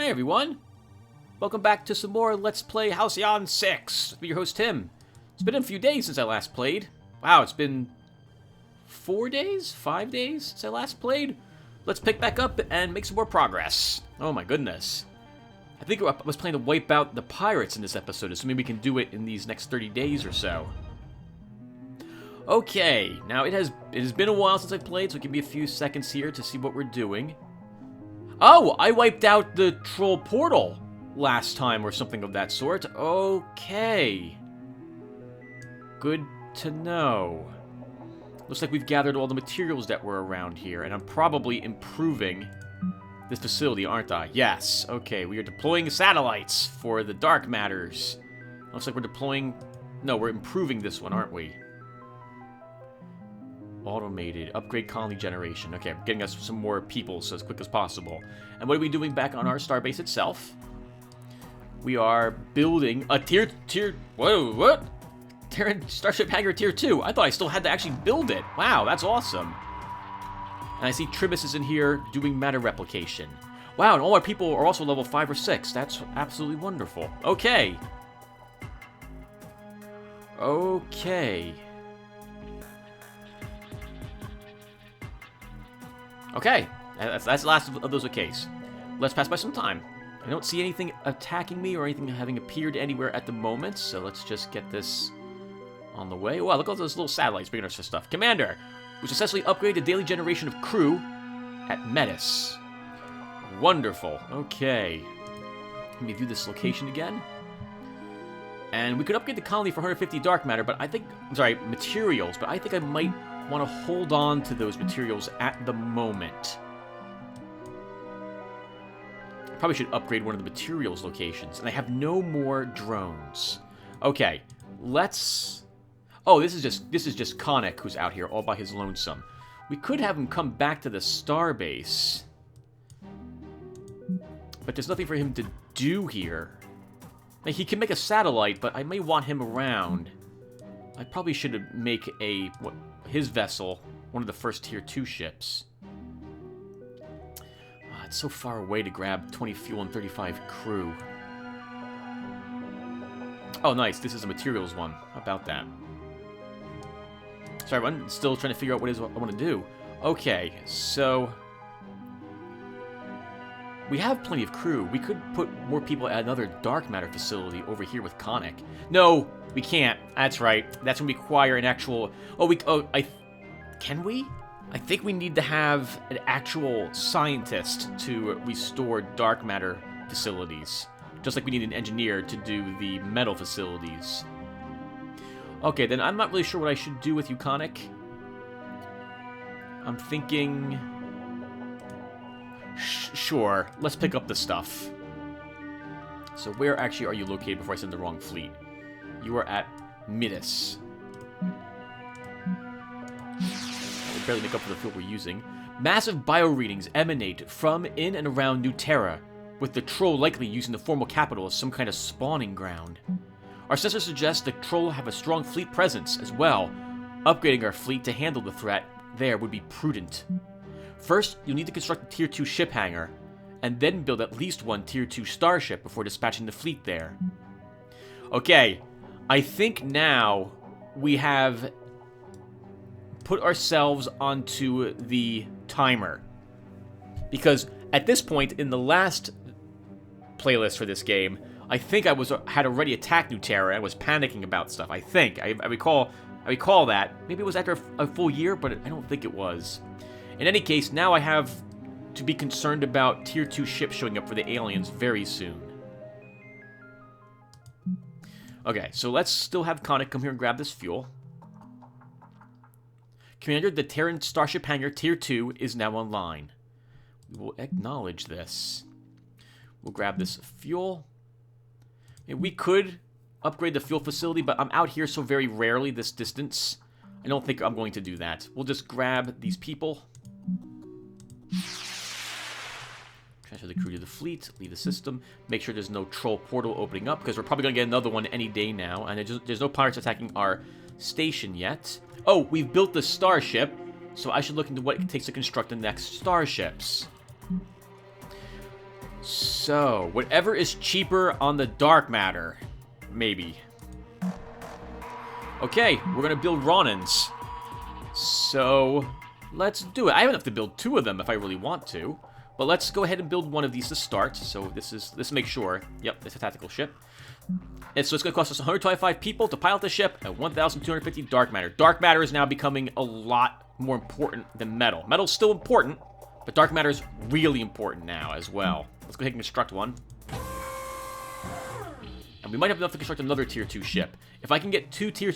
Hey everyone! Welcome back to some more Let's Play Halcyon 6. I'm your host Tim. It's been a few days since I last played. Wow, it's been 4 days? 5 days since I last played? Let's pick back up and make some more progress. Oh my goodness. I think I was planning to wipe out the pirates in this episode, so maybe we can do it in these next 30 days or so. Okay, now it has been a while since I played, so give me a few seconds here to see what we're doing. Oh, I wiped out the Chrull portal last time or something of that sort. Okay. Good to know. Looks like we've gathered all the materials that were around here, and I'm probably improving this facility, aren't I? Yes. Okay, we are deploying satellites for the dark matters. Looks like we're deploying... No, we're improving this one, aren't we? Automated. Upgrade colony generation. Okay, getting us some more people so as quick as possible. And what are we doing back on our starbase itself? We are building a what? Terran Starship Hangar Tier 2. I thought I still had to actually build it. Wow, that's awesome. And I see Tribus is in here doing matter replication. Wow, and all our people are also level 5 or 6. That's absolutely wonderful. Okay. Okay. Okay, that's the last of those okays. Let's pass by some time. I don't see anything attacking me or anything having appeared anywhere at the moment, so let's just get this on the way. Wow, look at all those little satellites bringing us stuff. Commander, we successfully upgraded the daily generation of crew at Metis. Wonderful. Okay. Let me view this location again. And we could upgrade the colony for 150 dark matter, but I think... I'm sorry, materials, but I think I might want to hold on to those materials at the moment. I probably should upgrade one of the materials locations, and I have no more drones. Okay, let's... Oh, this is just Conic who's out here all by his lonesome. We could have him come back to the starbase, but there's nothing for him to do here. Now, he can make a satellite, but I may want him around. I probably should make his vessel one of the first tier 2 ships. It's so far away to grab 20 fuel and 35 crew. Oh, nice. This is a materials one. How about that? Sorry, I'm still trying to figure out what it is I want to do. Okay, so... we have plenty of crew. We could put more people at another dark matter facility over here with Conic. No, we can't. That's right. That's going to require an actual... Can we? I think we need to have an actual scientist to restore dark matter facilities. Just like we need an engineer to do the metal facilities. Okay, then I'm not really sure what I should do with you, Conic. I'm thinking... Sure, let's pick up the stuff. So where actually are you located before I send the wrong fleet? You are at Midas. We'll barely make up for the fuel we're using. Massive bio-readings emanate from in and around New Terra, with the Chrull likely using the formal capital as some kind of spawning ground. Our sensors suggest the Chrull have a strong fleet presence as well. Upgrading our fleet to handle the threat there would be prudent. First, you'll need to construct a Tier 2 ship hangar, and then build at least one Tier 2 starship before dispatching the fleet there. Okay, I think now we have put ourselves onto the timer. Because at this point in the last playlist for this game, I think I had already attacked New Terra and was panicking about stuff. I think. I recall that. Maybe it was after a full year, but I don't think it was. In any case, now I have to be concerned about Tier 2 ships showing up for the aliens very soon. Okay, so let's still have Conic come here and grab this fuel. Commander, the Terran Starship Hangar Tier 2 is now online. We will acknowledge this. We'll grab this fuel. And we could upgrade the fuel facility, but I'm out here so very rarely this distance. I don't think I'm going to do that. We'll just grab these people. Transfer the crew to the fleet, leave the system, make sure there's no Chrull portal opening up, because we're probably going to get another one any day now, and there's no pirates attacking our station yet. Oh, we've built the starship, so I should look into what it takes to construct the next starships. So, whatever is cheaper on the dark matter. Maybe. Okay, we're gonna build Ronins. So, let's do it. I have enough to build 2 of them if I really want to. But let's go ahead and build one of these to start. So let's make sure. Yep, it's a tactical ship. And so it's going to cost us 125 people to pilot the ship and 1,250 dark matter. Dark matter is now becoming a lot more important than metal. Metal's still important, but dark matter is really important now as well. Let's go ahead and construct one. And we might have enough to construct another tier 2 ship. If I can get two tier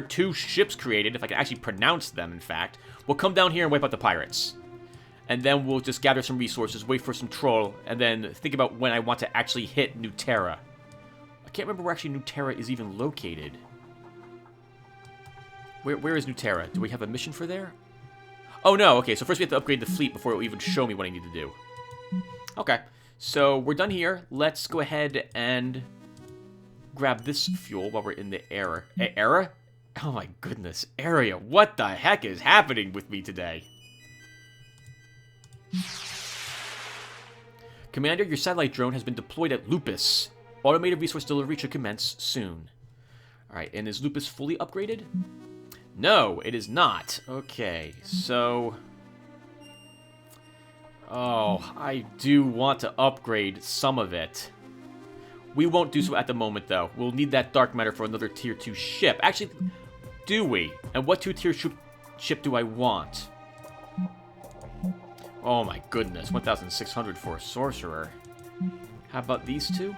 2 ships created, if I can actually pronounce them, in fact, we'll come down here and wipe out the pirates. And then we'll just gather some resources, wait for some Chrull, and then think about when I want to actually hit Lotaeri. I can't remember where actually Lotaeri is even located. Where is Lotaeri? Do we have a mission for there? Oh, no. Okay, so first we have to upgrade the fleet before it will even show me what I need to do. Okay, so we're done here. Let's go ahead and grab this fuel while we're in the area. Oh my goodness, area. What the heck is happening with me today? Commander, your satellite drone has been deployed at Lupus. Automated resource delivery should commence soon. Alright, and is Lupus fully upgraded? No, it is not. Okay, so... Oh, I do want to upgrade some of it. We won't do so at the moment, though. We'll need that dark matter for another tier 2 ship. Actually, do we? And what 2-tier ship do I want? Oh my goodness, 1,600 for a sorcerer. How about these 2?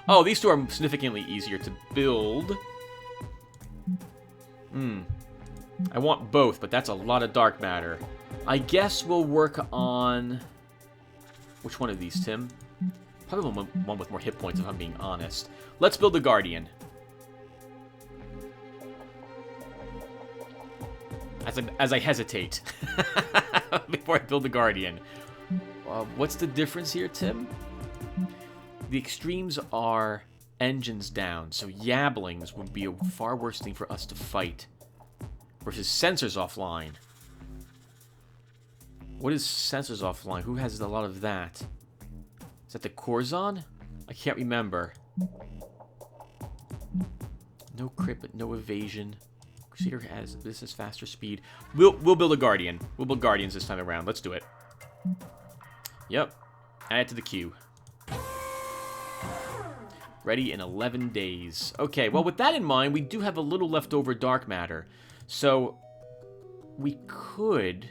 Oh, these 2 are significantly easier to build. I want both, but that's a lot of dark matter. I guess we'll work on... Which one of these, Tim? Probably one with more hit points, if I'm being honest. Let's build the Guardian. As I hesitate before I build the Guardian. What's the difference here, Tim? The extremes are engines down, so Yablings would be a far worse thing for us to fight. Versus sensors offline. What is sensors offline? Who has a lot of that? Is that the Corzon? I can't remember. No crit, but no evasion. Crusader has this is faster speed. We'll build a Guardian. We'll build Guardians this time around. Let's do it. Yep. Add it to the queue. Ready in 11 days. Okay, well, with that in mind, we do have a little leftover dark matter. So, we could...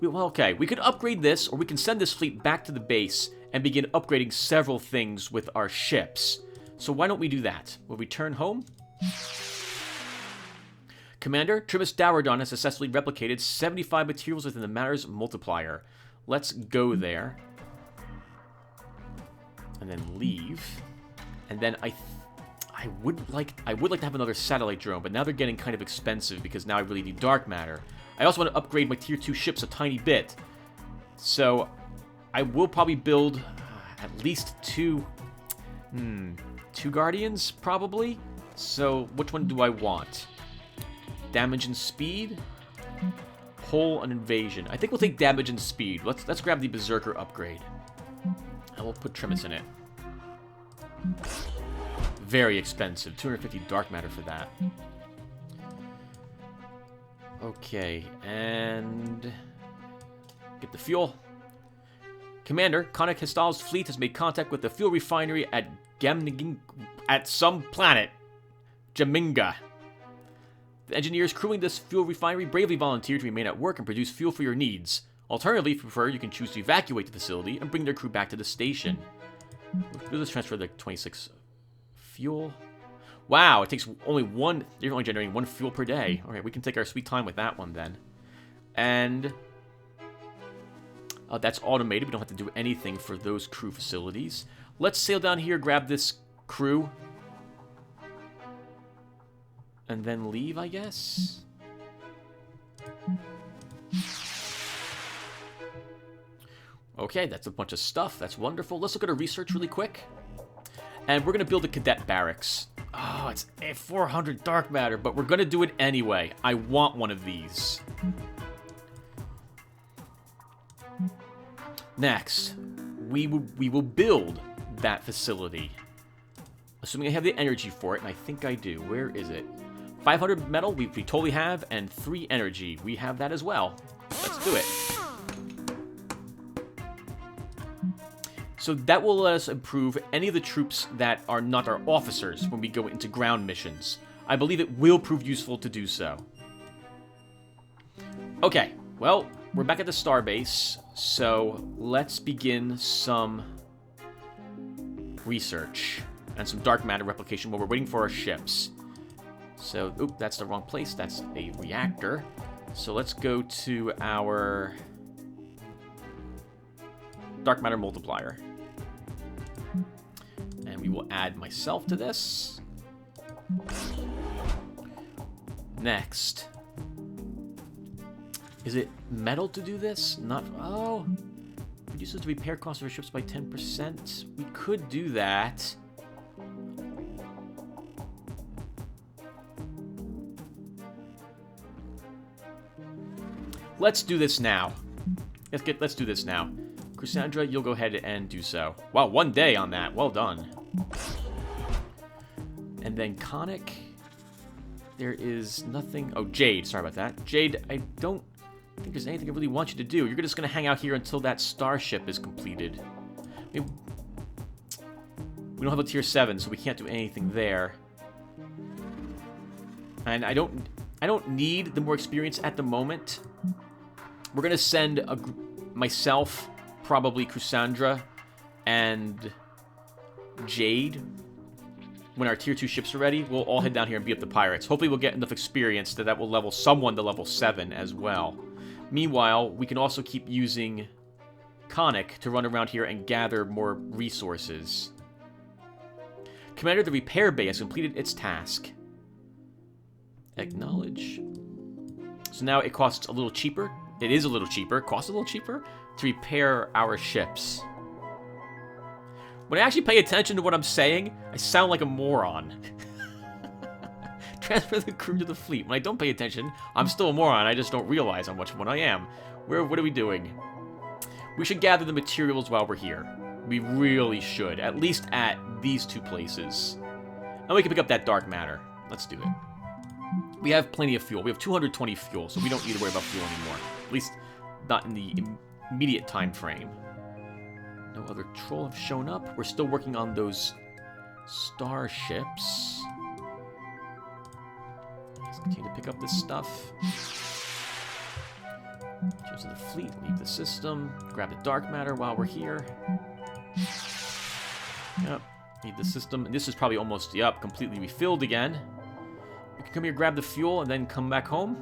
Well, okay, we could upgrade this, or we can send this fleet back to the base and begin upgrading several things with our ships. So why don't we do that? We'll return home. Commander, Trimus Dowardon has successfully replicated 75 materials within the matter's multiplier. Let's go there. And then leave. And then I would like to have another satellite drone, but now they're getting kind of expensive because now I really need dark matter. I also want to upgrade my tier 2 ships a tiny bit. So I will probably build at least two Guardians, probably. So which one do I want? Damage and speed? Hull and invasion. I think we'll take damage and speed. Let's grab the Berserker upgrade. And we'll put Trimus in it. Very expensive. 250 dark matter for that. Okay, and... Get the fuel. Commander, Konnik Histal's fleet has made contact with the fuel refinery at some planet. Jaminga. The engineers crewing this fuel refinery bravely volunteered to remain at work and produce fuel for your needs. Alternatively, if you prefer, you can choose to evacuate the facility and bring their crew back to the station. We'll just transfer the 26 fuel. Wow, it takes only one... You're only generating 1 fuel per day. Okay, we can take our sweet time with that one then. And... that's automated. We don't have to do anything for those crew facilities. Let's sail down here, grab this crew. And then leave, I guess? Okay, that's a bunch of stuff. That's wonderful. Let's look at our research really quick. And we're going to build a cadet barracks. Oh, it's 400 dark matter, but we're going to do it anyway. I want one of these. Next, we will build that facility. Assuming I have the energy for it, and I think I do. Where is it? 500 metal, we totally have, and 3 energy. We have that as well. Let's do it. So that will let us improve any of the troops that are not our officers when we go into ground missions. I believe it will prove useful to do so. Okay, well, we're back at the Starbase, so let's begin some research and some dark matter replication while we're waiting for our ships. So, oop, that's the wrong place. That's a reactor. So let's go to our dark matter multiplier. And we will add myself to this. Next. Is it metal to do this? Not... Oh. Reduces the repair cost of our ships by 10%. We could do that. Let's do this now. Let's do this now. Cassandra, you'll go ahead and do so. Wow, 1 day on that. Well done. And then Conic. There is nothing... Oh, Jade. Sorry about that. Jade, I don't think there's anything I really want you to do. You're just going to hang out here until that starship is completed. I mean, we don't have a tier 7, so we can't do anything there. And I don't need the more experience at the moment. We're going to send myself, probably Cassandra, and Jade. When our tier 2 ships are ready, we'll all head down here and beat up the pirates. Hopefully we'll get enough experience that will level someone to level 7 as well. Meanwhile, we can also keep using Conic to run around here and gather more resources. Commander, the repair bay has completed its task. Acknowledge. So now it costs a little cheaper. It is a little cheaper. Costs a little cheaper to repair our ships. When I actually pay attention to what I'm saying, I sound like a moron. Transfer the crew to the fleet. When I don't pay attention, I'm still a moron. I just don't realize how much of one I am. What are we doing? We should gather the materials while we're here. We really should. At least at these 2 places. And we can pick up that dark matter. Let's do it. We have plenty of fuel. We have 220 fuel, so we don't need to worry about fuel anymore. At least not in the immediate time frame. No other troll have shown up. We're still working on those starships. Let's continue to pick up this stuff. Choose the fleet, leave the system, grab the dark matter while we're here. Yep, need the system. And this is probably almost, yep, completely refilled again. We can come here, grab the fuel, and then come back home.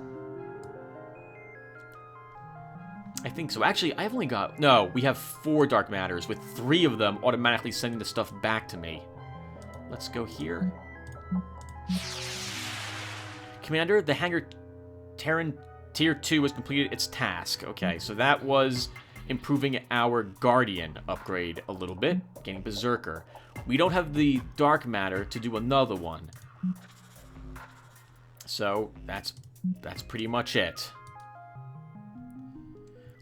I think so. Actually, I've only got... No, we have 4 dark matters, with 3 of them automatically sending the stuff back to me. Let's go here. Commander, the hangar Terran Tier 2 has completed its task. Okay, so that was improving our Guardian upgrade a little bit, getting Berserker. We don't have the dark matter to do another one. So, that's pretty much it.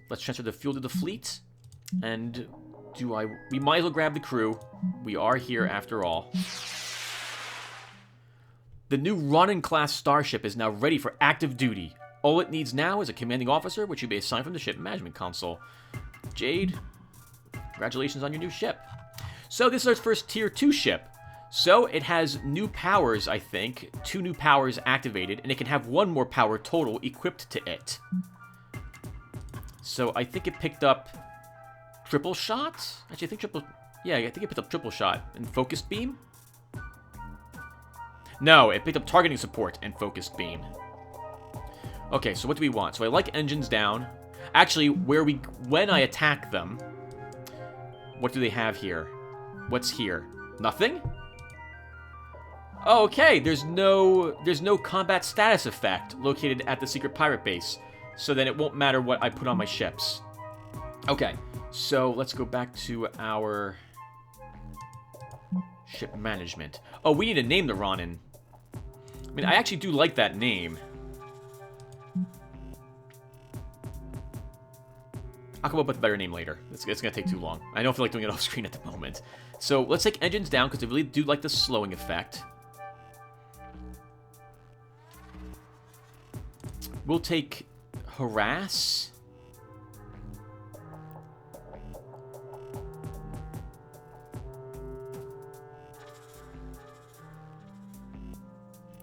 Let's transfer the fuel to the fleet. And we might as well grab the crew. We are here after all. The new Ronin-class starship is now ready for active duty. All it needs now is a commanding officer, which will be assigned from the ship management console. Jade, congratulations on your new ship. So this is our first tier 2 ship. So it has new powers, I think. 2 new powers activated, and it can have 1 more power total equipped to it. So I think it picked up triple shot? Actually, I think it picked up triple shot and focused beam? No, it picked up targeting support and focused beam. Okay, so what do we want? So I like engines down. Actually, when I attack them, what do they have here? What's here? Nothing? Oh, okay, there's no combat status effect located at the secret pirate base. So then it won't matter what I put on my ships. Okay, so let's go back to our ship management. Oh, we need to name the Ronin. I mean, I actually do like that name. I'll come up with a better name later. It's going to take too long. I don't feel like doing it off screen at the moment. So let's take engines down because they really do like the slowing effect. We'll take harass.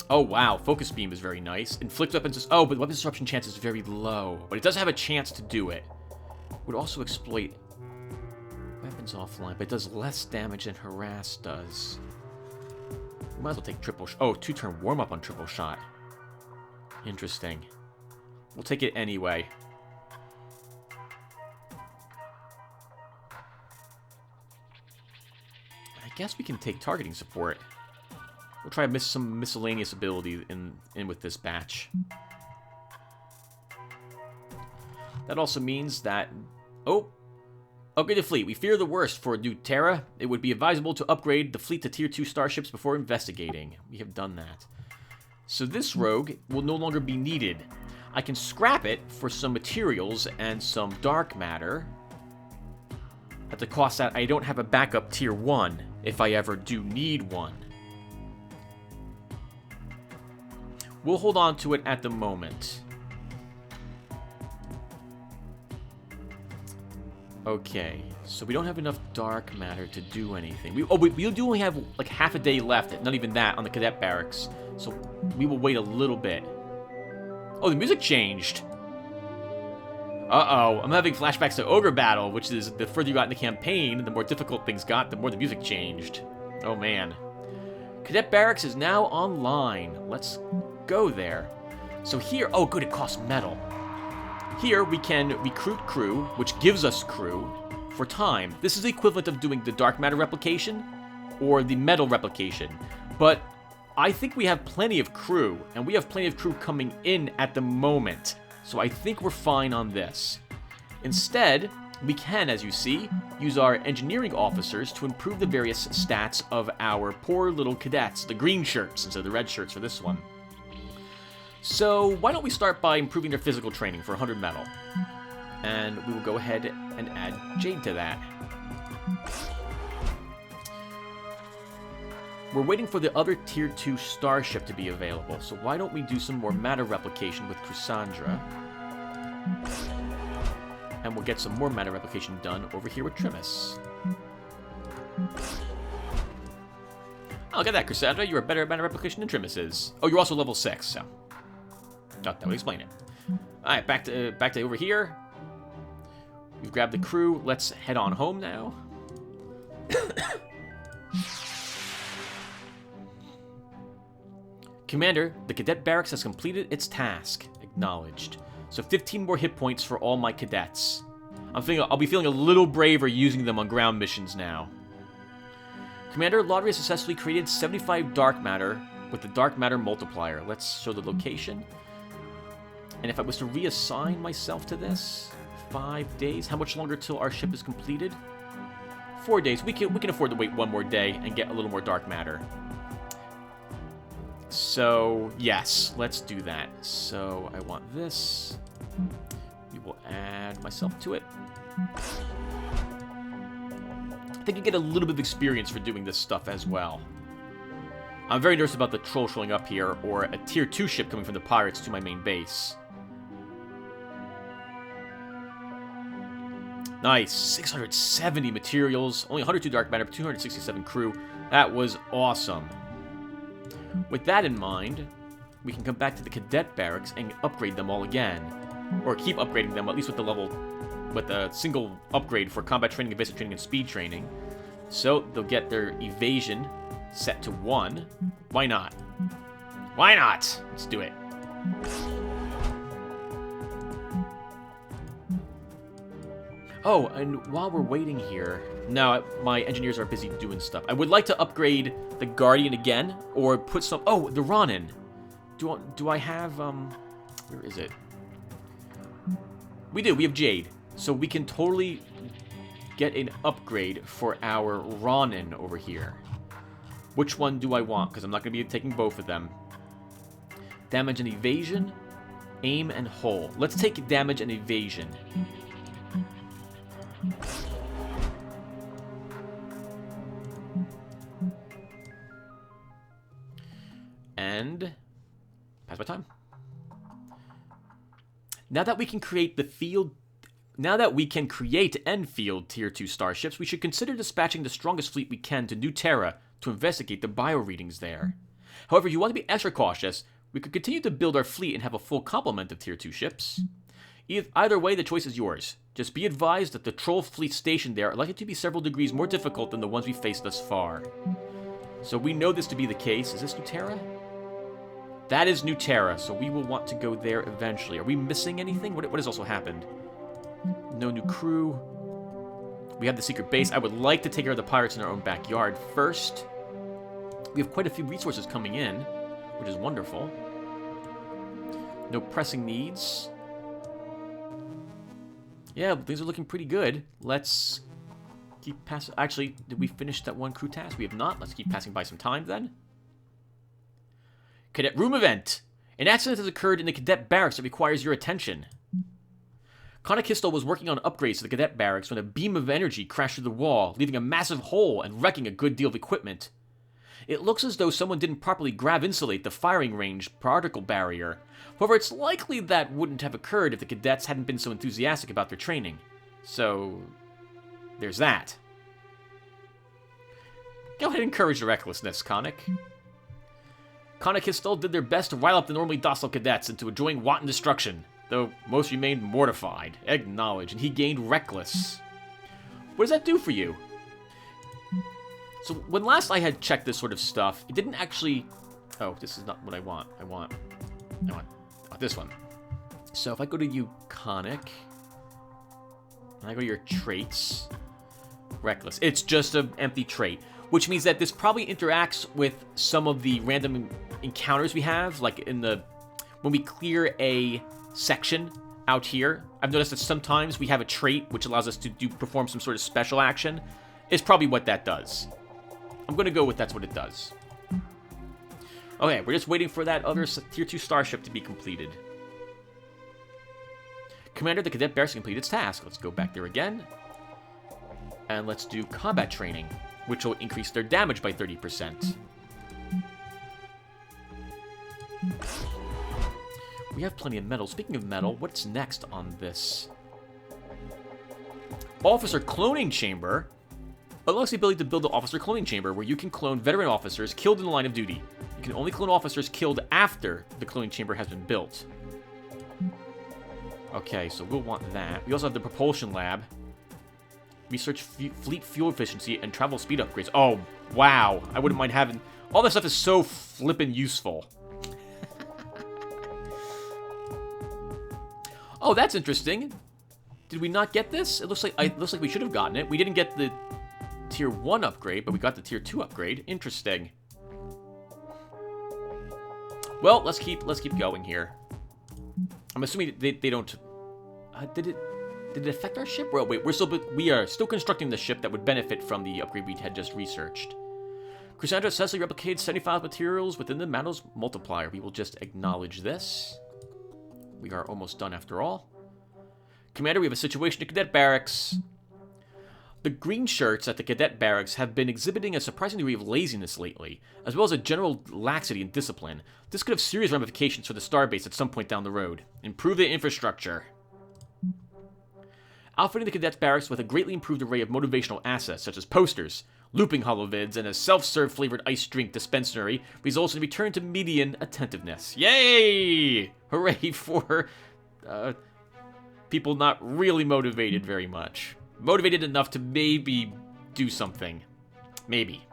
Oh, wow. Focus beam is very nice. Inflict weapons... Oh, but weapon disruption chance is very low. But it does have a chance to do it. Would also exploit weapons offline, but it does less damage than harass does. We might as well take triple... Oh, 2-turn warm-up on triple shot. Interesting. We'll take it anyway. I guess we can take targeting support. We'll try some miscellaneous ability in with this batch. That also means that... Oh! Upgrade the fleet. We fear the worst for Lotaeri. It would be advisable to upgrade the fleet to Tier 2 starships before investigating. We have done that. So this rogue will no longer be needed. I can scrap it for some materials and some dark matter. At the cost that I don't have a backup Tier 1 if I ever do need one. We'll hold on to it at the moment. Okay, so we don't have enough dark matter to do anything. We do only have like half a day left, not even that, on the cadet barracks. So we will wait a little bit. Oh, the music changed. Uh-oh, I'm having flashbacks to Ogre Battle, which is the further you got in the campaign, the more difficult things got, the more the music changed. Oh, man. Cadet Barracks is now online. Let's go there. So here... Oh, good, it costs metal. Here, we can recruit crew, which gives us crew, for time. This is the equivalent of doing the dark matter replication or the metal replication. But I think we have plenty of crew, and we have plenty of crew coming in at the moment. So I think we're fine on this. Instead, we can, as you see, use our engineering officers to improve the various stats of our poor little cadets, the green shirts instead of the red shirts for this one. So why don't we start by improving their physical training for 100 metal. And we will go ahead and add Jade to that. We're waiting for the other Tier 2 starship to be available, so why don't we do some more matter replication with Cassandra? And we'll get some more matter replication done over here with Trimus. Oh, look at that, Cassandra. You're a better matter replication than Trimus is. Oh, you're also level 6, so... that would explain it. Alright, back to over here. We've grabbed the crew. Let's head on home now. Commander, the cadet barracks has completed its task. Acknowledged. So 15 more hit points for all my cadets. I'll be feeling a little braver using them on ground missions now. Commander, Lotaeri has successfully created 75 dark matter with the dark matter multiplier. Let's show the location. And if I was to reassign myself to this, 5 days. How much longer till our ship is completed? 4 days. We can afford to wait one more day and get a little more dark matter. So, yes, let's do that. So, I want this. We will add myself to it. I think you get a little bit of experience for doing this stuff as well. I'm very nervous about the Chrull showing up here, or a Tier 2 ship coming from the pirates to my main base. Nice. 670 materials, only 102 dark matter, 267 crew. That was awesome. With that in mind, we can come back to the cadet barracks and upgrade them all again. Or keep upgrading them, at least with the single upgrade for combat training, evasive training, and speed training. So they'll get their evasion set to 1. Why not? Why not? Let's do it. Oh, and while we're waiting here... No, my engineers are busy doing stuff. I would like to upgrade the Guardian again, or put some... Oh, the Ronin. Do I have... Where is it? We do. We have Jade. So we can totally get an upgrade for our Ronin over here. Which one do I want? Because I'm not going to be taking both of them. Damage and evasion, aim and hull. Let's take damage and evasion. And pass my time. Now that we can create Enfield Tier 2 starships, we should consider dispatching the strongest fleet we can to New Terra to investigate the bio-readings there. However, if you want to be extra cautious, we could continue to build our fleet and have a full complement of Tier 2 ships. Either way, the choice is yours. Just be advised that the Chrull fleet stationed there are likely to be several degrees more difficult than the ones we faced thus far. So we know this to be the case. Is this New Terra? That is New Terra, so we will want to go there eventually. Are we missing anything? What has also happened? No new crew. We have the secret base. I would like to take care of the pirates in our own backyard first. We have quite a few resources coming in, which is wonderful. No pressing needs. Yeah, things are looking pretty good. Let's keep passing. Actually, did we finish that one crew task? We have not. Let's keep passing by some time then. Cadet room event. An accident has occurred in the cadet barracks that requires your attention. Konakistel was working on upgrades to the cadet barracks when a beam of energy crashed through the wall, leaving a massive hole and wrecking a good deal of equipment. It looks as though someone didn't properly grav-insulate the firing range particle barrier. However, it's likely that wouldn't have occurred if the cadets hadn't been so enthusiastic about their training. So, there's that. Go ahead and encourage the recklessness, Konnik. Konakistel did their best to rile up the normally docile cadets into enjoying wanton destruction, though most remained mortified. Acknowledge, and he gained reckless. What does that do for you? So, when last I had checked this sort of stuff, it didn't actually... Oh, this is not what I want. I want this one. So, if I go to you, Konnik, and I go to your traits, reckless. It's just an empty trait, which means that this probably interacts with some of the random encounters we have, like in the... When we clear a section out here, I've noticed that sometimes we have a trait which allows us to perform some sort of special action. It's probably what that does. I'm going to go with that's what it does. Okay, we're just waiting for that other Tier 2 starship to be completed. Commander, the cadet barracks completed its task. Let's go back there again. And let's do combat training, which will increase their damage by 30%. We have plenty of metal. Speaking of metal, what's next on this? Officer Cloning Chamber unlocks the ability to build the Officer Cloning Chamber, where you can clone veteran officers killed in the line of duty. You can only clone officers killed after the cloning chamber has been built. Okay, so we'll want that. We also have the Propulsion Lab. Research fleet fuel efficiency and travel speed upgrades. Oh, wow. I wouldn't mind having... All this stuff is so flippin' useful. Oh, that's interesting. Did we not get this? It looks like we should have gotten it. We didn't get the Tier 1 upgrade, but we got the Tier 2 upgrade. Interesting. Well, let's keep going here. I'm assuming they don't... Did it affect our ship? Well, wait, we are still constructing the ship that would benefit from the upgrade we had just researched. Chrysandra successfully replicated 75 materials within the Manos multiplier. We will just acknowledge this. We are almost done after all. Commander, we have a situation in Cadet Barracks. The green shirts at the Cadet Barracks have been exhibiting a surprising degree of laziness lately, as well as a general laxity in discipline. This could have serious ramifications for the Starbase at some point down the road. Improve the infrastructure. Outfitting the Cadets Barracks with a greatly improved array of motivational assets, such as posters, looping holovids, and a self-serve flavored ice drink dispensary results in a return to median attentiveness. Yay! Hooray for people not really motivated very much. Motivated enough to maybe do something. Maybe.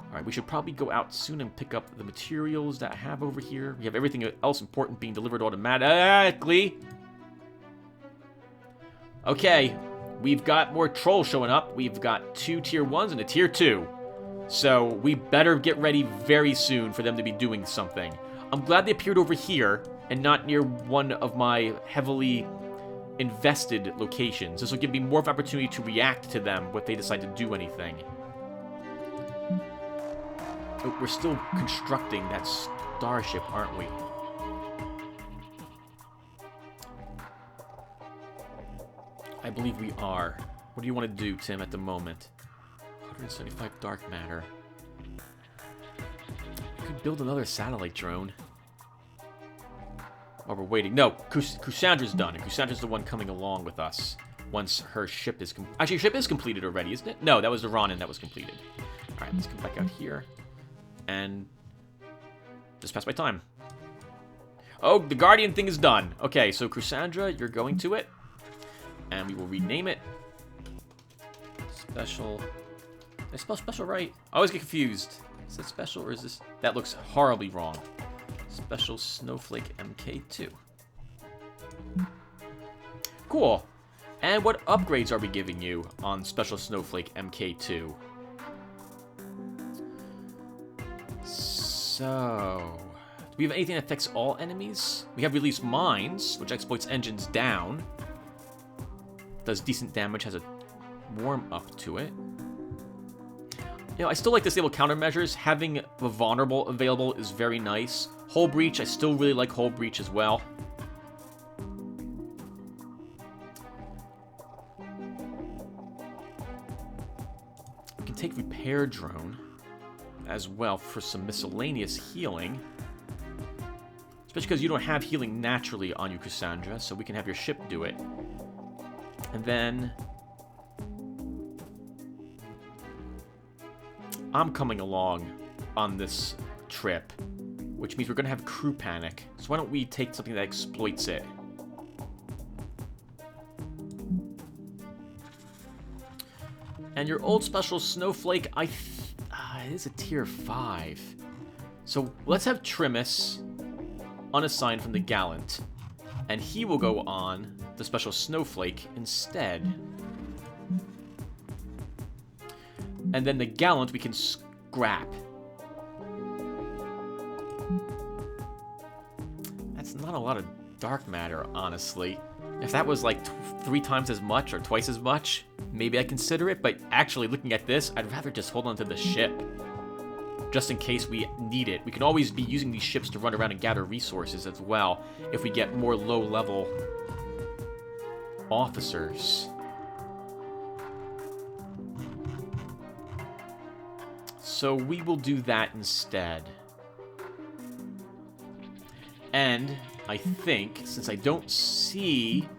Alright, we should probably go out soon and pick up the materials that I have over here. We have everything else important being delivered automatically. Okay, we've got more trolls showing up. We've got 2 Tier 1s and a Tier 2. So we better get ready very soon for them to be doing something. I'm glad they appeared over here and not near one of my heavily invested locations. This will give me more of an opportunity to react to them if they decide to do anything. Oh, we're still constructing that starship, aren't we? I believe we are. What do you want to do, Tim, at the moment? 175 dark matter. I could build another satellite drone. While we're waiting. No, Chrysandra's done, and Chrysandra's the one coming along with us once her ship is actually, her ship is completed already, isn't it? No, that was the Ronin that was completed. Alright, let's come back out here. And just pass my time. Oh, the Guardian thing is done. Okay, so Chrysandra, you're going to it. And we will rename it. Special. Did I spell special right? I always get confused. Is that special or is this? That looks horribly wrong. Special Snowflake MK2. Cool. And what upgrades are we giving you on Special Snowflake MK2? So, do we have anything that affects all enemies? We have Release Mines, which exploits engines down. Does decent damage, has a warm up to it. You know, I still like Disable Countermeasures. Having the Vulnerable available is very nice. Hull Breach, I still really like Hull Breach as well. We can take Repair Drone as well for some miscellaneous healing. Especially because you don't have healing naturally on you, Cassandra, so we can have your ship do it. And then I'm coming along on this trip, which means we're going to have crew panic. So why don't we take something that exploits it? And your old Special Snowflake, it is a tier 5. So let's have Trimus unassigned from the Gallant, and he will go on the Special Snowflake instead. And then the Gallant we can scrap. That's not a lot of dark matter, honestly. If that was like 3 times as much or twice as much, maybe I'd consider it, but actually looking at this, I'd rather just hold on to the ship. Just in case we need it. We can always be using these ships to run around and gather resources as well, if we get more low-level officers. So we will do that instead. And I think, since I don't see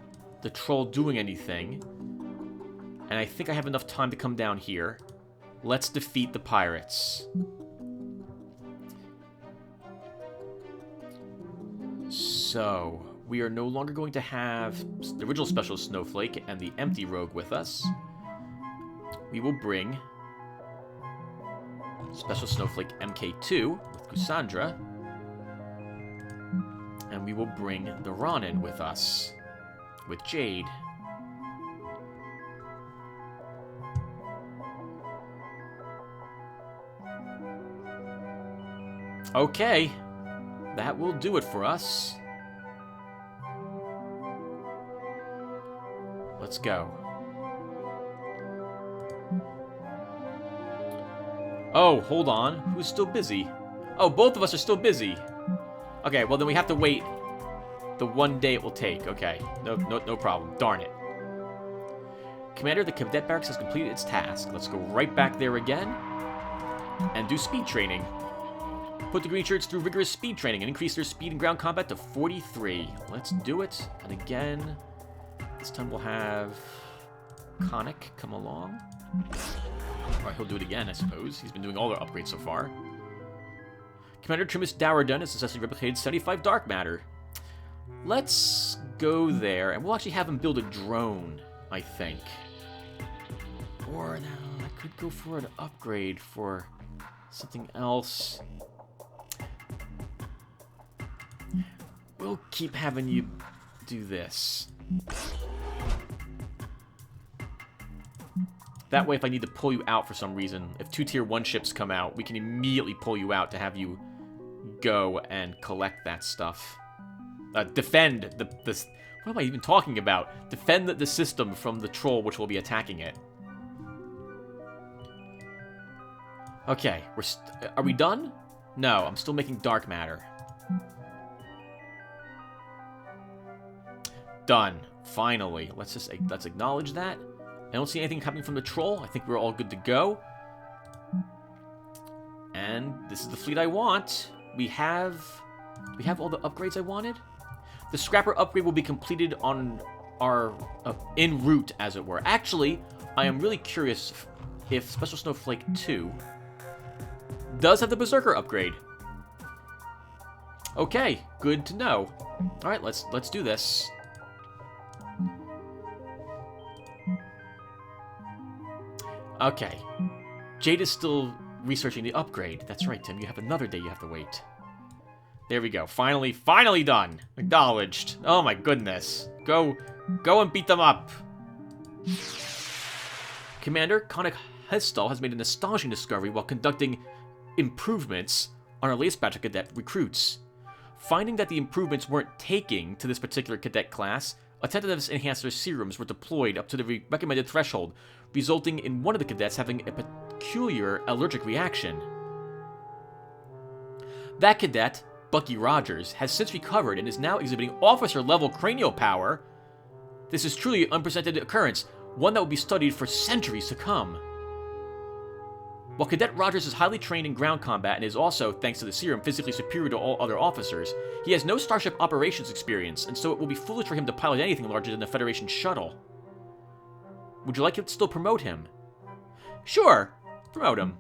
the troll doing anything, and I think I have enough time to come down here, let's defeat the pirates. So, we are no longer going to have the original Special Snowflake and the Empty Rogue with us. We will bring Special Snowflake MK2 with Cassandra. And we will bring the Ronin with us, with Jade. Okay, that will do it for us. Let's go. Oh, hold on. Who's still busy? Oh, both of us are still busy. Okay, well then we have to wait the 1 day it will take. Okay, no problem. Darn it. Commander, the cadet barracks has completed its task. Let's go right back there again and do speed training. Put the green shirts through rigorous speed training and increase their speed in ground combat to 43. Let's do it. And again, this time we'll have Conic come along. Or he'll do it again, I suppose. He's been doing all their upgrades so far. Commander Trimus Dowerdun has successfully replicated 75 dark matter. Let's go there, and we'll actually have him build a drone, I think. Or, no, I could go for an upgrade for something else. We'll keep having you do this. That way, if I need to pull you out for some reason, if 2 tier 1 ships come out, we can immediately pull you out to have you go and collect that stuff. Defend the what am I even talking about? Defend the system from the troll which will be attacking it. Okay, are we done? No, I'm still making dark matter. Done. Finally. Let's acknowledge that. I don't see anything happening from the Chrull. I think we're all good to go. And this is the fleet I want. We have all the upgrades I wanted. The scrapper upgrade will be completed on our en route, as it were. Actually, I am really curious if Special Snowflake 2 does have the Berserker upgrade. Okay, good to know. All right, let's do this. Okay, Jade is still researching the upgrade. That's right, Tim. You have another day you have to wait. There we go. Finally done. Acknowledged. Oh my goodness. Go and beat them up. Commander Konnik Hestal has made an astonishing discovery while conducting improvements on our latest batch of cadet recruits. Finding that the improvements weren't taking to this particular cadet class, attentiveness enhancer serums were deployed up to the recommended threshold, resulting in one of the cadets having a peculiar allergic reaction. That cadet, Bucky Rogers, has since recovered and is now exhibiting officer-level cranial power. This is truly an unprecedented occurrence, one that will be studied for centuries to come. While Cadet Rogers is highly trained in ground combat and is also, thanks to the serum, physically superior to all other officers, he has no starship operations experience, and so it will be foolish for him to pilot anything larger than the Federation shuttle. Would you like to still promote him? Sure, promote him.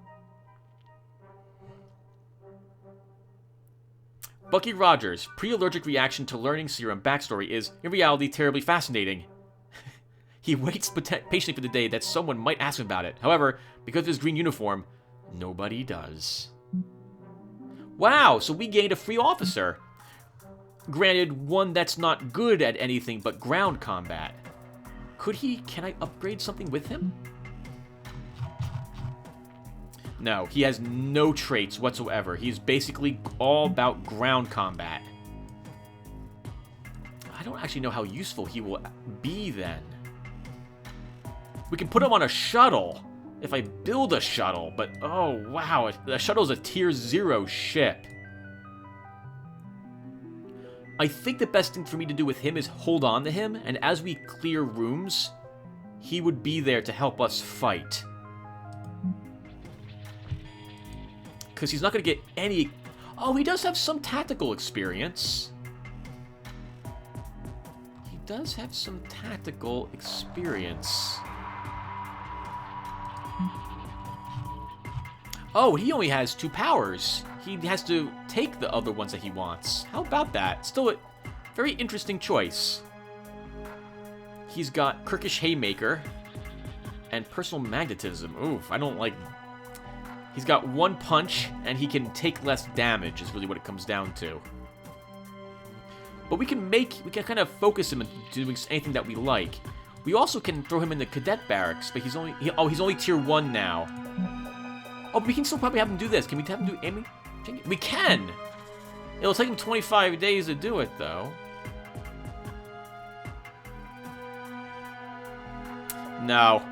Bucky Rogers' pre-allergic reaction to learning serum backstory is, in reality, terribly fascinating. He waits patiently for the day that someone might ask him about it. However, because of his green uniform, nobody does. Wow, so we gained a free officer. Granted, one that's not good at anything but ground combat. Can I upgrade something with him? No, he has no traits whatsoever. He's basically all about ground combat. I don't actually know how useful he will be then. We can put him on a shuttle if I build a shuttle, but oh wow, the shuttle's a tier 0 ship. I think the best thing for me to do with him is hold on to him, and as we clear rooms, he would be there to help us fight. Because he's not going to get any... Oh, he does have some tactical experience. He does have some tactical experience. Oh, he only has 2 powers. He has to take the other ones that he wants. How about that? Still a very interesting choice. He's got Kirkish Haymaker and Personal Magnetism. Oof, I don't like... He's got 1 punch, and he can take less damage, is really what it comes down to. But we can kind of focus him into doing anything that we like. We also can throw him in the cadet barracks, but he's only tier 1 now. Oh, but we can still probably have him do this. Can we have him do aiming? We can! It'll take him 25 days to do it, though. No.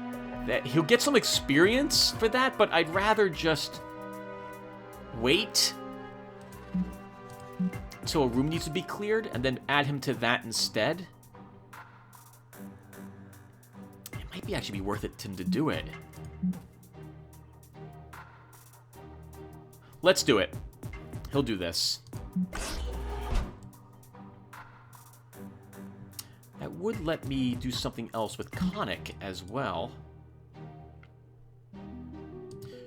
He'll get some experience for that, but I'd rather just wait until a room needs to be cleared and then add him to that instead. It might actually be worth it to him to do it. Let's do it. He'll do this. That would let me do something else with Konnik as well.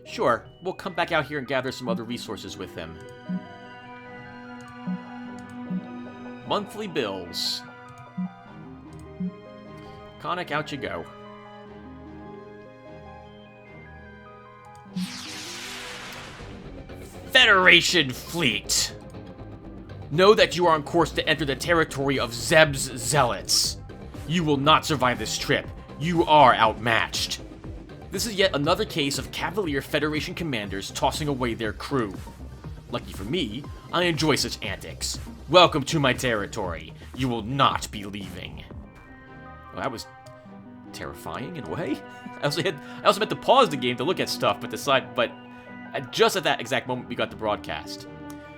Sure, we'll come back out here and gather some other resources with him. Monthly bills. Konnik, out you go. Federation Fleet! Know that you are on course to enter the territory of Zeb's Zealots. You will not survive this trip. You are outmatched. This is yet another case of Cavalier Federation commanders tossing away their crew. Lucky for me, I enjoy such antics. Welcome to my territory. You will not be leaving. Well, that was terrifying in a way. I also meant to pause the game to look at stuff, but just at that exact moment we got the broadcast.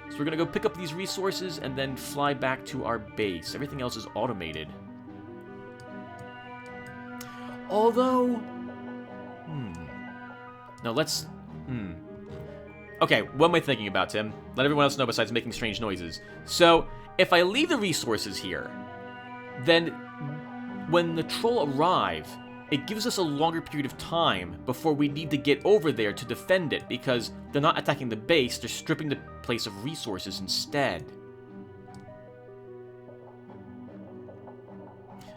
So we're gonna go pick up these resources and then fly back to our base. Everything else is automated. Although... No, let's... Okay, what am I thinking about, Tim? Let everyone else know besides making strange noises. So, if I leave the resources here, then when the Chrull arrive, it gives us a longer period of time before we need to get over there to defend it, because they're not attacking the base, they're stripping the place of resources instead.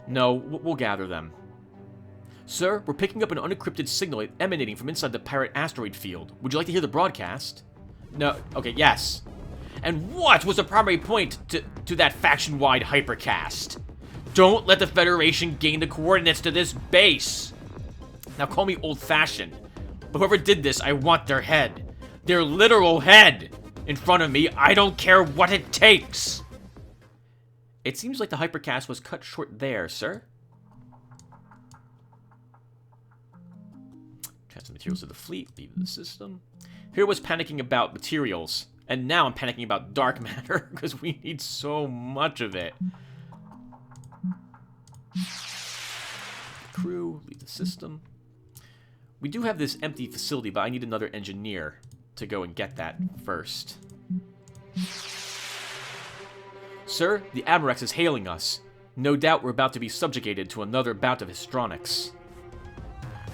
No, we'll gather them. Sir, we're picking up an unencrypted signal emanating from inside the pirate asteroid field. Would you like to hear the broadcast? No. Okay, yes. And what was the primary point to that faction-wide hypercast? Don't let the Federation gain the coordinates to this base. Now call me old-fashioned, but whoever did this, I want their head. Their literal head! In front of me, I don't care what it takes! It seems like the hypercast was cut short there, sir. Transfer materials to the fleet, leave the system. Here was panicking about materials, and now I'm panicking about dark matter, because we need so much of it. Crew, leave the system. We do have this empty facility, but I need another engineer to go and get that first. Sir, the Amarex is hailing us. No doubt we're about to be subjugated to another bout of histronics.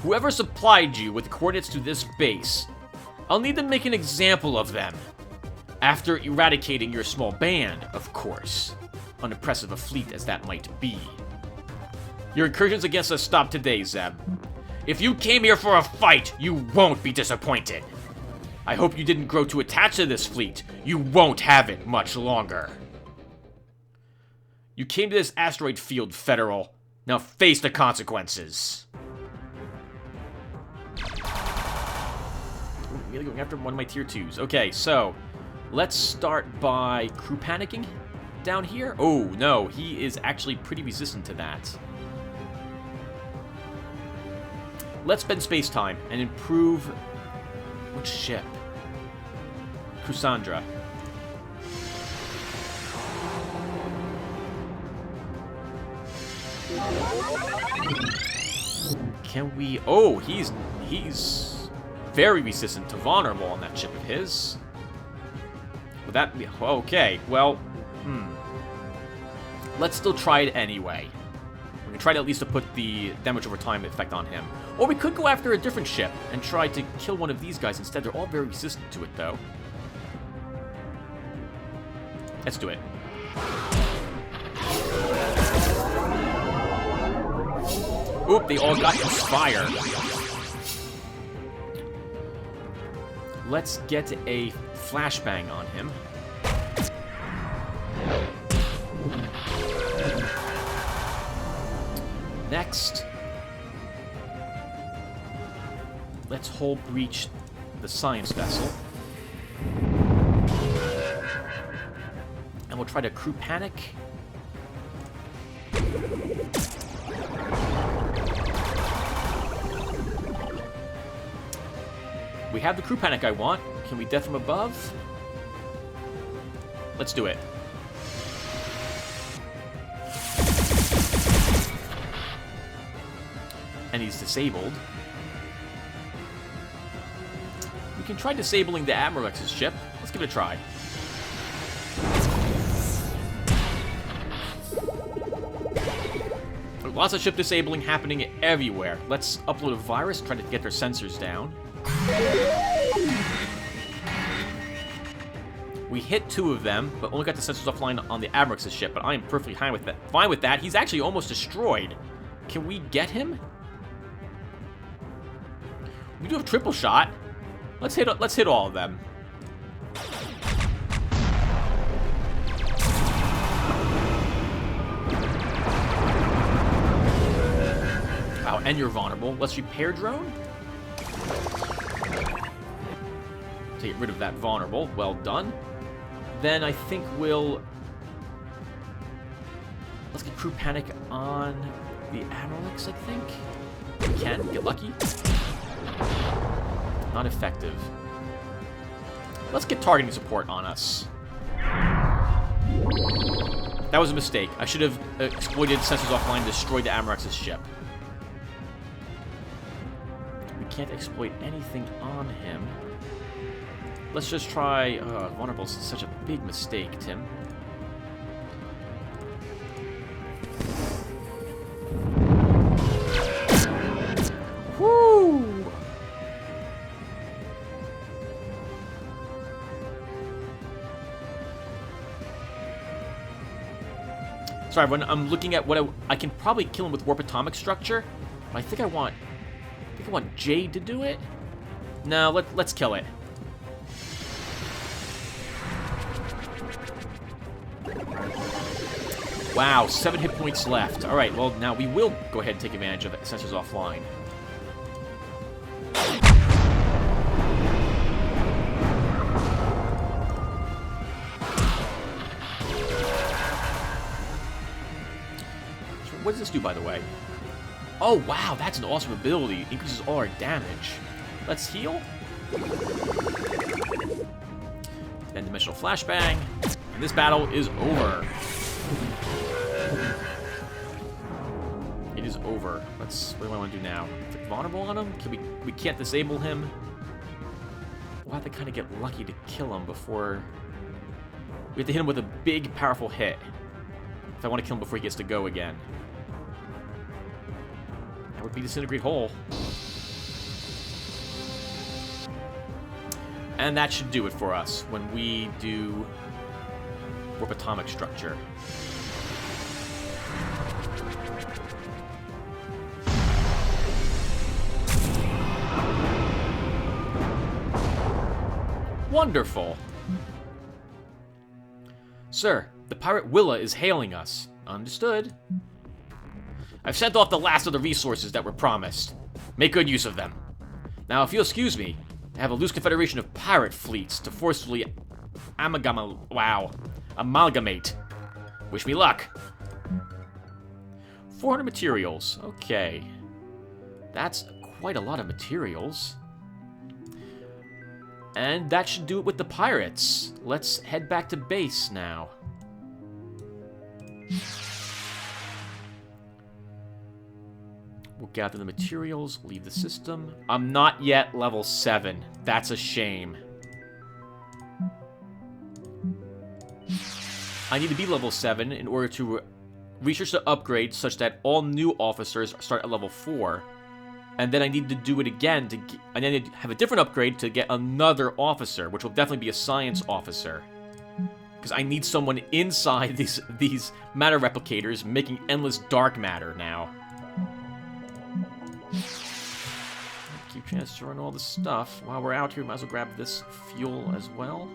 Whoever supplied you with the coordinates to this base, I'll need to make an example of them. After eradicating your small band, of course. Unimpressive a fleet as that might be. Your incursions against us stop today, Zeb. If you came here for a fight, you won't be disappointed. I hope you didn't grow too attached to this fleet. You won't have it much longer. You came to this asteroid field, Federal. Now face the consequences. Ooh, really going after one of my tier 2s. Okay, so let's start by crew panicking down here. Oh, no, he is actually pretty resistant to that. Let's spend space-time and improve... Which ship? Cassandra. Can we... Oh, he's very resistant to vulnerable on that ship of his. Would that be... Okay, well... Let's still try it anyway. We can try to at least to put the damage over time effect on him. Or we could go after a different ship and try to kill one of these guys instead. They're all very resistant to it, though. Let's do it. Oop, they all got inspired. Let's get a flashbang on him. Next, let's hull breach the science vessel. And we'll try to crew panic. We have the crew panic I want. Can we death from above? Let's do it. And he's disabled. We can try disabling the Amarex's ship. Let's give it a try. Lots of ship disabling happening everywhere. Let's upload a virus, try to get their sensors down. We hit 2 of them, but only got the sensors offline on the Amarex's ship, but I am perfectly fine with that. Fine with that. He's actually almost destroyed. Can we get him? We do have triple shot. Let's hit all of them. Wow, and you're vulnerable. Let's repair drone. To get rid of that vulnerable. Well done. Then I think we'll... Let's get crew panic on the Amarex, I think. We can. Get lucky. Not effective. Let's get targeting support on us. That was a mistake. I should have exploited sensors offline to destroy the Amarex's ship. can't exploit anything on him. Let's just try... vulnerable is such a big mistake, Tim. Woo! Sorry, when I'm looking at what I can probably kill him with warp atomic structure, but I think I want Jade to do it. No, let's kill it. Wow, 7 hit points left. All right, well now we will go ahead and take advantage of it. Sensors offline. What does this do, by the way? Oh, wow, that's an awesome ability. It increases all our damage. Let's heal. Then dimensional flashbang. And this battle is over. It is over. What do I want to do now? Is it vulnerable on him? We can't disable him. We'll have to kind of get lucky to kill him before... We have to hit him with a big, powerful hit. If I want to kill him before he gets to go again. That would be Disintegrate Whole. And that should do it for us when we do Warp Atomic Structure. Wonderful. Sir, the pirate Willa is hailing us. Understood. I've sent off the last of the resources that were promised. Make good use of them. Now, if you'll excuse me, I have a loose confederation of pirate fleets to forcefully amalgamate. Wish me luck. 400 materials. Okay. That's quite a lot of materials. And that should do it with the pirates. Let's head back to base now. We'll gather the materials, leave the system. I'm not yet level 7. That's a shame. I need to be level 7 in order to research the upgrade such that all new officers start at level 4. And then I need to do it again to get, and then have a different upgrade to get another officer, which will definitely be a science officer. Because I need someone inside these matter replicators making endless dark matter now. Keep transferring all the stuff. While we're out here, we might as well grab this fuel as well.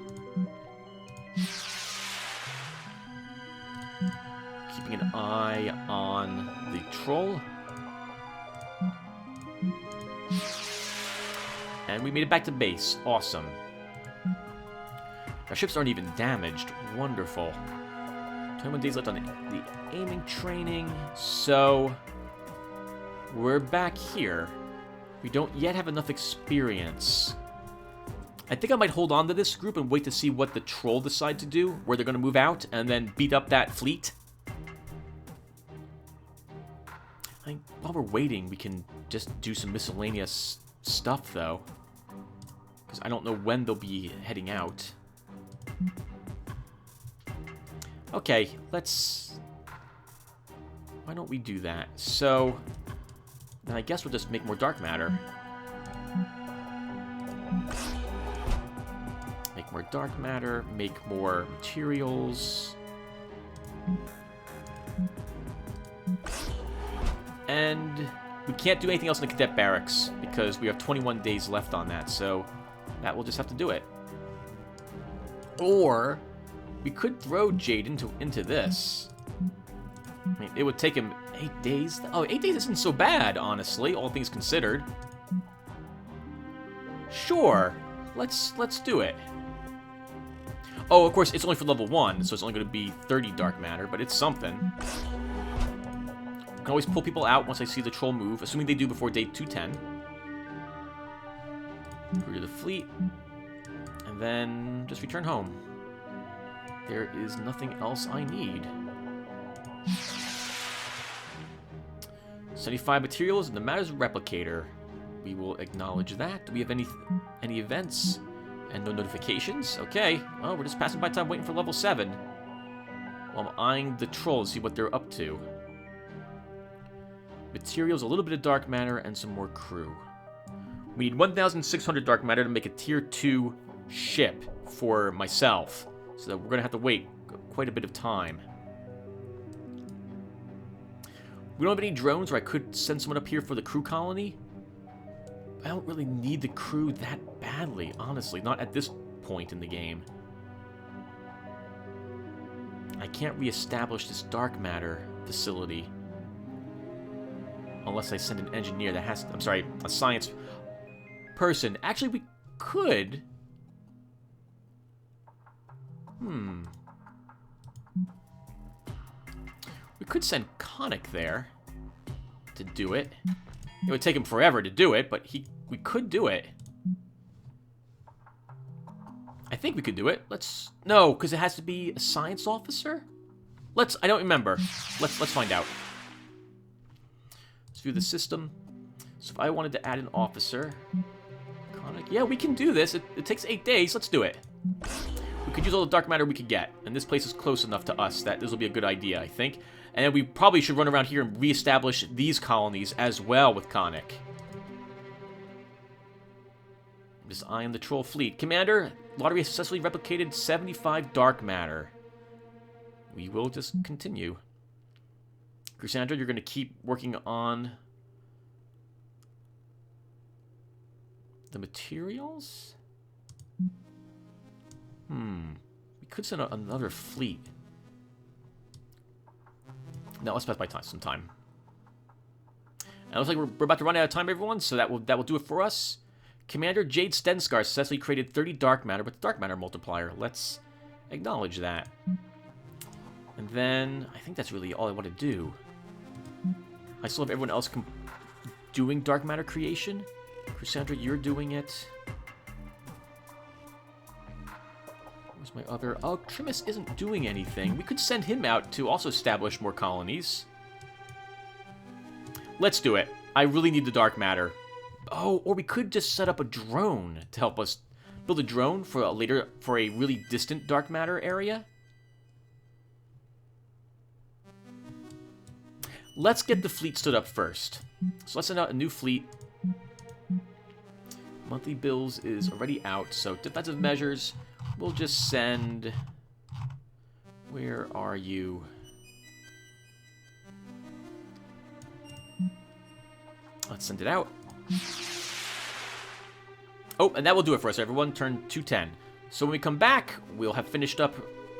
Keeping an eye on the Chrull. And we made it back to base. Awesome. Our ships aren't even damaged. Wonderful. 21 days left on the aiming training. So, we're back here. We don't yet have enough experience. I think I might hold on to this group and wait to see what the Chrull decide to do, where they're going to move out, and then beat up that fleet. I think while we're waiting, we can just do some miscellaneous stuff, though. Because I don't know when they'll be heading out. Okay, let's... Why don't we do that? So, then I guess we'll just make more dark matter. Make more dark matter, make more materials. And we can't do anything else in the cadet barracks because we have 21 days left on that, so that will just have to do it. Or we could throw Jade into this. I mean, it would take him 8 days. Oh, 8 days isn't so bad, honestly, all things considered. Sure, let's do it. Oh, of course, it's only for level 1, so it's only going to be 30 dark matter, but it's something. I can always pull people out once I see the Chrull move, assuming they do before day 210. Go to the fleet, and then just return home. There is nothing else I need. 75 materials and the matter's replicator. We will acknowledge that. Do we have any events? And no notifications? Okay. Well, we're just passing by time waiting for level 7. While I'm eyeing the trolls to see what they're up to. Materials, a little bit of dark matter, and some more crew. We need 1,600 dark matter to make a tier 2 ship for myself. So we're going to have to wait quite a bit of time. We don't have any drones, or I could send someone up here for the crew colony. I don't really need the crew that badly, honestly. Not at this point in the game. I can't reestablish this dark matter facility. Unless I send an engineer that has... I'm sorry, a science person. Actually, we could... We could send Conic there to do it. It would take him forever to do it, but we could do it. I think we could do it. No, because it has to be a science officer? I don't remember. Let's find out. Let's view the system. So if I wanted to add an officer... Conic, yeah, we can do this. It takes 8 days. Let's do it. We could use all the dark matter we could get. And this place is close enough to us that this will be a good idea, I think. And then we probably should run around here and reestablish these colonies as well with Conic. I'm just eyeing the troll fleet. Commander, Lotaeri has successfully replicated 75 dark matter. We will just continue. Cassandra, you're going to keep working on the materials? We could send another fleet. No, let's pass by some time. And it looks like we're about to run out of time, everyone, so that will do it for us. Commander Jade Stenskar successfully created 30 dark matter with the dark matter multiplier. Let's acknowledge that. And then, I think that's really all I want to do. I still have everyone else doing dark matter creation. Cassandra, you're doing it. Where's my other... Oh, Trimus isn't doing anything. We could send him out to also establish more colonies. Let's do it. I really need the dark matter. Oh, or we could just set up a drone to help us build a drone for a really distant dark matter area. Let's get the fleet stood up first. So let's send out a new fleet. Monthly bills is already out, so defensive measures, we'll just send... Where are you? Let's send it out. Oh, and that will do it for us, everyone. Turn 210. So when we come back, we'll have finished up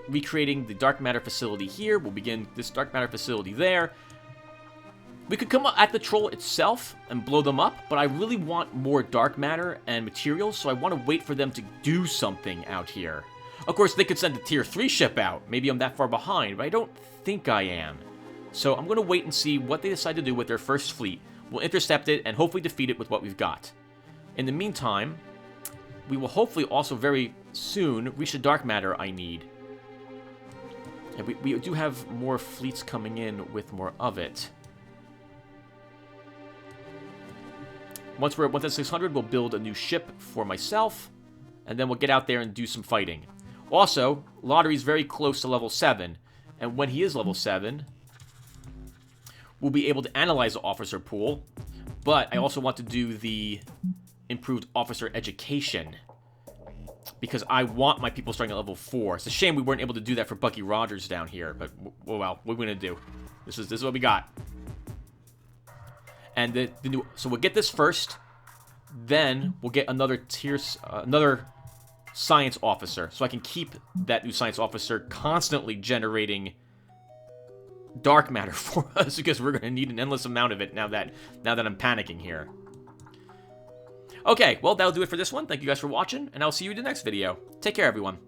recreating the dark matter facility here. We'll begin this dark matter facility there. We could come at the troll itself and blow them up, but I really want more dark matter and materials, so I want to wait for them to do something out here. Of course, they could send a tier 3 ship out. Maybe I'm that far behind, but I don't think I am. So I'm going to wait and see what they decide to do with their first fleet. We'll intercept it and hopefully defeat it with what we've got. In the meantime, we will hopefully also very soon reach the dark matter I need. And we do have more fleets coming in with more of it. Once we're at 1,600, we'll build a new ship for myself, and then we'll get out there and do some fighting. Also, Lotaeri's very close to level 7, and when he is level 7, we'll be able to analyze the officer pool, but I also want to do the improved officer education, because I want my people starting at level 4. It's a shame we weren't able to do that for Bucky Rogers down here, but, well, what are we going to do? This is what we got. And the new, so we'll get this first, then we'll get another another science officer, so I can keep that new science officer constantly generating dark matter for us, because we're going to need an endless amount of it now that I'm panicking here. Okay, well, that'll do it for this one. Thank you guys for watching, and I'll see you in the next video. Take care, everyone.